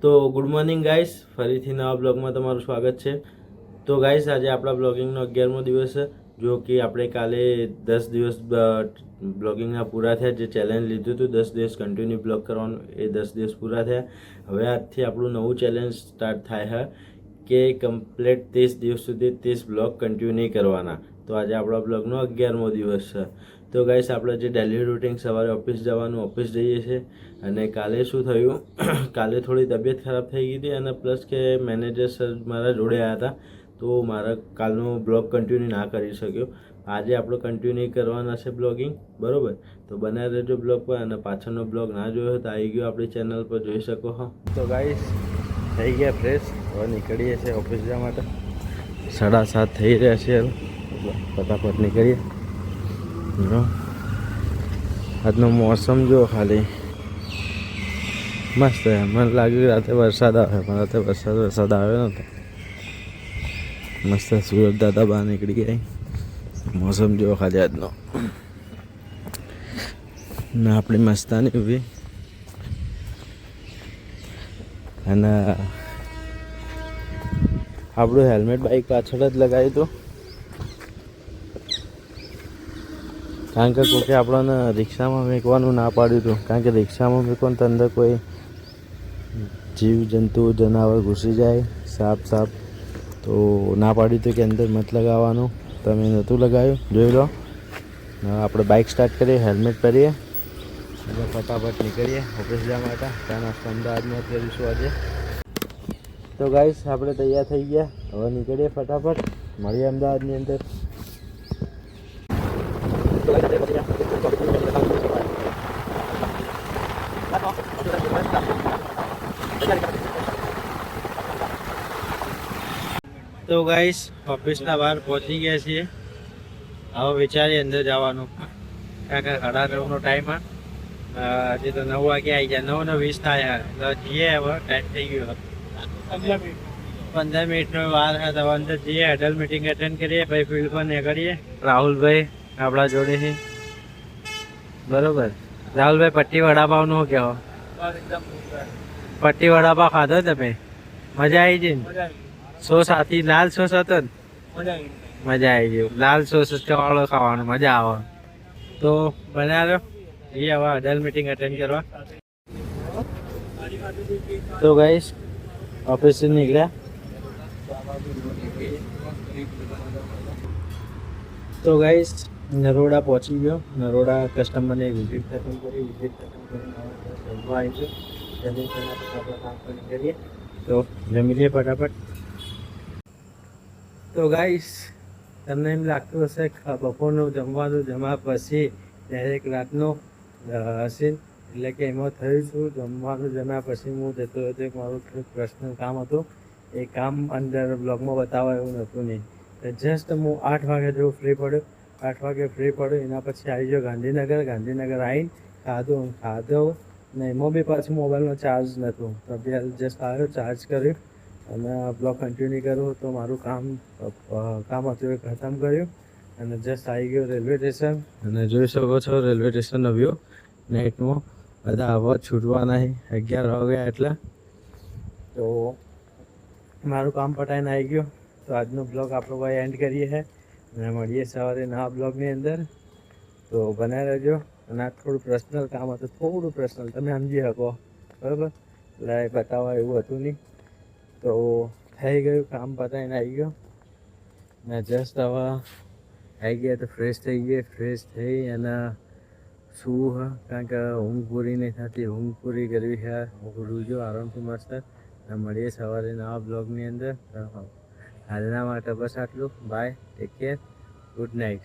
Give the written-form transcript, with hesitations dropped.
તો good morning guys, ફરીથી નવા બ્લોગમાં તમારું સ્વાગત છે. તો ગાઈસ, આજે આપણા બ્લોગિંગનો 11મો દિવસ છે. જો કે આપણે કાલે 10 દિવસ બ્લોગિંગના પૂરા થયા. જે ચેલેન્જ લીધું હતું 10 દિવસ કન્ટિન્યુ બ્લોગ કરવાનું, એ 10 દિવસ પૂરા થયા. હવે આજથી આપણું નવું ચેલેન્જ સ્ટાર્ટ થાય છે કે કમ્પ્લીટ 30 દિવસ સુધી 30 બ્લોગ કન્ટિન્યુ કરવાના. તો આજે આપણા બ્લોગનો 11મો દિવસ છે. તો ગાઈસ, આપણે જે ડેલી રૂટિન સવારે ઓફિસ જવાનું, ઓફિસ જઈએ છીએ. અને કાલે શું થયું, કાલે થોડી તબિયત ખરાબ થઈ ગઈ હતી અને પ્લસ કે મેનેજર સર મારા જોડે આવ્યા હતા, તો મારા કાલનો બ્લોગ કન્ટિન્યુ ના કરી શક્યો. આજે આપણો કન્ટિન્યુ કરવાના છે બ્લોગિંગ, બરાબર? તો બનાવી રહેજો બ્લોગ પર. અને પાછળનો બ્લોગ ના જોયો તો આવી ગયો આપણી ચેનલ પર, જોઈ શકો છો. તો ગાઈસ, થઈ ગયા ફ્રેશ, હવે નીકળીએ છીએ ઓફિસ જવા માટે. 7:30 થઈ રહ્યા છે, ફટાફટ નીકળીએ. આજનો મોસમ જો ખાલી મસ્ત. મને લાગ્યું રાતે વરસાદ આવે, પણ રાતે વરસાદ આવ્યો નતો. મસ્ત સુરત દાદા બહાર નીકળી ગયા. મોસમ જો ખાલી આજનો, ને આપણી મસ્તાની ઊભી. અને આપણું હેલ્મેટ બાઇક પાછળ જ લગાવ્યું હતું, કારણ કે કોઈકે આપણને રિક્ષામાં મૂકવાનું ના પાડ્યું હતું. કારણ કે રિક્ષામાં મૂકવાનું તો અંદર કોઈ જીવ જંતુ જનાવર ઘૂસી જાય, સાપ, તો ના પાડ્યું હતું કે અંદર મત લગાવવાનું. તમે નહોતું લગાવ્યું, જોઈ લો. આપણે બાઇક સ્ટાર્ટ કરીએ, હેલ્મેટ પહેરીએ અને ફટાફટ નીકળીએ ઓફિસ જવા માટે. ત્યાં નાસ્તો અમદાવાદમાં કરીશું આજે. તો ગાઈસ, આપણે તૈયાર થઈ ગયા, હવે નીકળીએ ફટાફટ, મળીએ અમદાવાદની અંદર. તો ગાઈસ, ઓફિસના બહાર પહોંચી ગયા છીએ. હવે વિચારીએ અંદર જવાનું, કારણ કે 9:30નો ટાઈમ હા. હજી તો 9 વાગે આવી ગયા, 9:20 થાય. જઈએ, હવે ટાઈમ થઈ ગયો. 15 મિનિટનો વાર છે, તો અંદર જઈએ, એડલ મીટિંગ અટેન્ડ કરીએ, પછી ફિલ્ડ પર નીકળીએ. રાહુલભાઈ આપણા જોડેથી, બરોબર. રાહુલભાઈ, પટ્ટી વડાપાવનું શું કહેવો? પટ્ટી વડાપાવ ખાધો તમે? મજા આવી ગઈ ને? સોસ આથી લાલ સોસ હતો ને? મજા આવી ગઈ. લાલ સોસ વાળો ખાવાનો મજા આવે. તો બનાવ્યો એ હવે અડલ મીટિંગ અટેન્ડ કરવા. તો ગાઈસ, ઓફિસથી નીકળ્યા. તો ગાઈસ, નરોડા પહોંચી ગયો. નરોડા કસ્ટમરને વિઝિટ ખતમ કરી, જમવા આવી ગયો. તો જમી લઈએ ફટાફટ. તો ગાઈસ, તમને એમ લાગતું હશે બપોરનું જમવાનું જમવા પછી ડાયરેક્ટ રાતનું હશે, એટલે કે એમાં થયું છું. જમવાનું જમ્યા પછી હું જતો હતો, એક મારું પર્સનલ કામ હતું. એ કામ અંદર બ્લોગમાં બતાવવા એવું નહોતું નહીં. જસ્ટ હું 8 વાગે જેવું ફ્રી પડ્યો. 8 વાગે ફ્રી પડ્યો, એના પછી આવી ગયો ગાંધીનગર. ગાંધીનગર આવીને ખાધો ને એમાં બી પાછું મોબાઈલનો ચાર્જ નહોતું, તો જસ્ટ આવ્યો, ચાર્જ કર્યું અને બ્લોગ કન્ટિન્યુ કર્યું. તો મારું કામ હતું એ ખતમ કર્યું અને જસ્ટ આવી ગયો રેલવે સ્ટેશન. અને જોઈ શકો છો રેલવે સ્ટેશનનો વ્યૂ નાઇટમાં. બધા હવે છૂટવાના 11 વાગ્યા એટલે. તો મારું કામ પટાઈને આવી ગયો. તો આજનો બ્લોગ આપણો ભાઈ એન્ડ કરીએ છીએ અને મળીએ સવારે નવા બ્લોગની અંદર. તો બનાવી રહેજો. અને આ થોડું પર્સનલ કામ હતું, થોડું પર્સનલ, તમે સમજી શકો, બરાબર? એટલે બતાવવા એવું હતું નહીં. તો થઈ ગયું, કામ પતાવીને આવી ગયો ને જસ્ટ હવે આવી ગયા. તો ફ્રેશ થઈ ગયા. ફ્રેશ થઈ અને શું હા, કારણ કે ઊંઘ પૂરી નહીં થતી, ઊંઘ પૂરી કરવી છે. રૂજો આરામથી મસ્ત. મળીએ સવારે નવા બ્લોગની અંદર. હાલના માટે બસ આટલું. Bye, take care, good night.